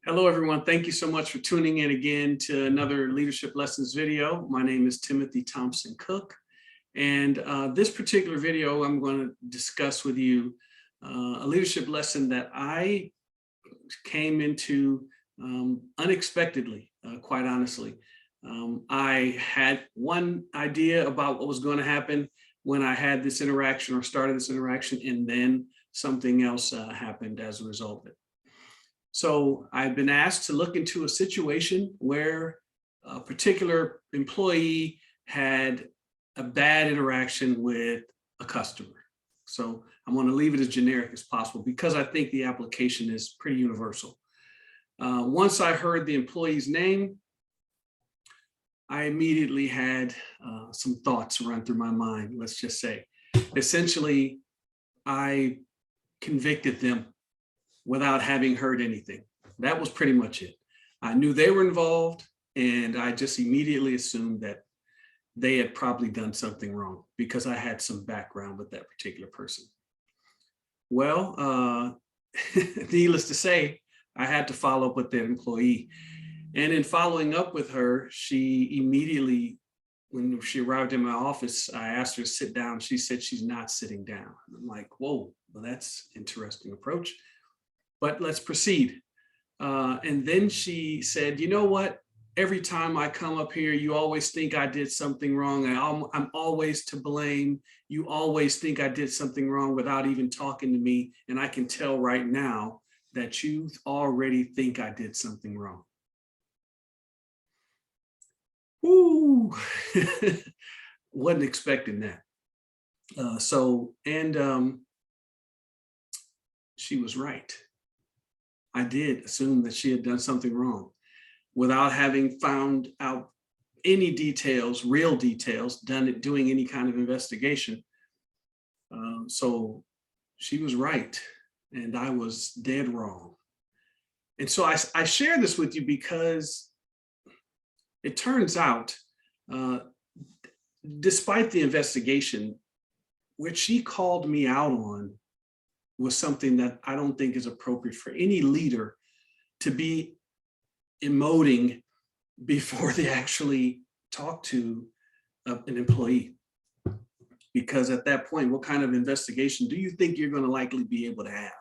Hello, everyone. Thank you so much for tuning in again to another Leadership Lessons video. My name is Timothy Thompson-Cook, and this particular video, I'm going to discuss with you a leadership lesson that I came into unexpectedly, quite honestly. I had one idea about what was going to happen when I had this interaction or started this interaction, and then something else happened as a result of it. So I've been asked to look into a situation where a particular employee had a bad interaction with a customer. So I'm going to leave it as generic as possible because I think the application is pretty universal. Once I heard the employee's name, I immediately had some thoughts run through my mind, let's just say. Essentially, I convicted them without having heard anything. That was pretty much it. I knew they were involved, and I just immediately assumed that they had probably done something wrong because I had some background with that particular person. Well, needless to say, I had to follow up with that employee. And in following up with her, she immediately, when she arrived in my office, I asked her to sit down. She said she's not sitting down. I'm like, whoa, well, that's an interesting approach. But let's proceed. And then she said, you know what? Every time I come up here, you always think I did something wrong. I'm always to blame. You always think I did something wrong without even talking to me. And I can tell right now that you already think I did something wrong. Ooh, wasn't expecting that. She was right. I did assume that she had done something wrong without having found out any details, real details, doing any kind of investigation. So she was right, and I was dead wrong. And so I share this with you because it turns out, despite the investigation, what she called me out on was something that I don't think is appropriate for any leader to be emoting before they actually talk to an employee. Because at that point, what kind of investigation do you think you're going to likely be able to have?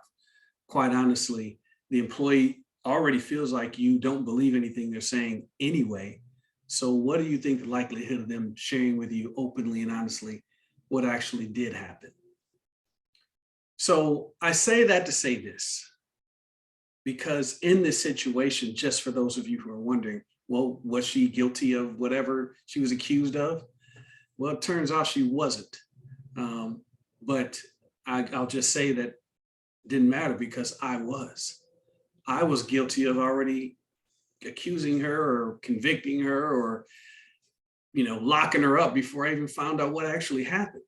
Quite honestly, the employee already feels like you don't believe anything they're saying anyway. So what do you think the likelihood of them sharing with you openly and honestly what actually did happen? So I say that to say this, because in this situation, just for those of you who are wondering, well, was she guilty of whatever she was accused of? Well, it turns out she wasn't. But I'll just say that it didn't matter because I was guilty of already accusing her or convicting her or, locking her up before I even found out what actually happened.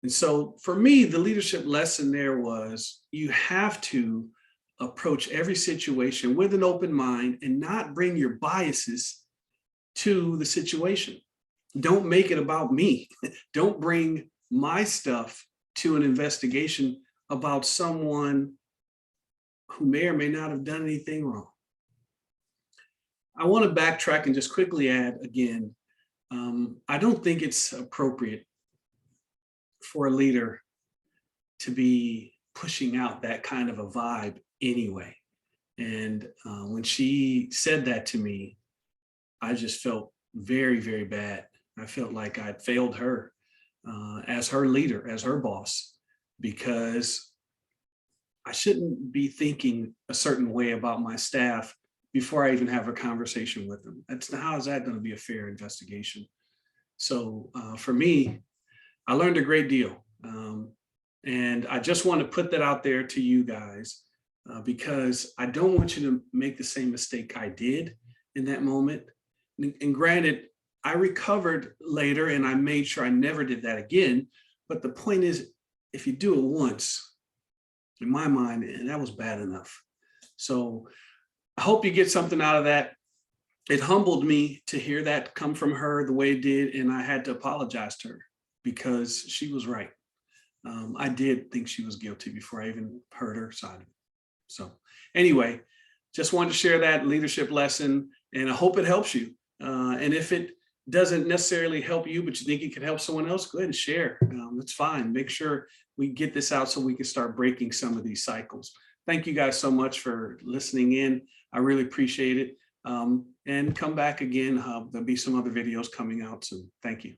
And so for me, the leadership lesson there was you have to approach every situation with an open mind and not bring your biases to the situation. Don't make it about me. Don't bring my stuff to an investigation about someone who may or may not have done anything wrong. I want to backtrack and just quickly add again, I don't think it's appropriate for a leader to be pushing out that kind of a vibe anyway. And when she said that to me, I just felt very, very bad. I felt like I'd failed her as her leader, as her boss, because I shouldn't be thinking a certain way about my staff before I even have a conversation with them. How is that going to be a fair investigation? So for me, I learned a great deal. And I just want to put that out there to you guys because I don't want you to make the same mistake I did in that moment. And granted, I recovered later and I made sure I never did that again. But the point is, if you do it once, in my mind, and that was bad enough. So I hope you get something out of that. It humbled me to hear that come from her the way it did. And I had to apologize to her because she was right. I did think she was guilty before I even heard her side of it. So anyway, just wanted to share that leadership lesson, and I hope it helps you. And if it doesn't necessarily help you, but you think it could help someone else, go ahead and share. That's fine. Make sure we get this out so we can start breaking some of these cycles. Thank you guys so much for listening in. I really appreciate it. And come back again. There'll be some other videos coming out soon. Thank you.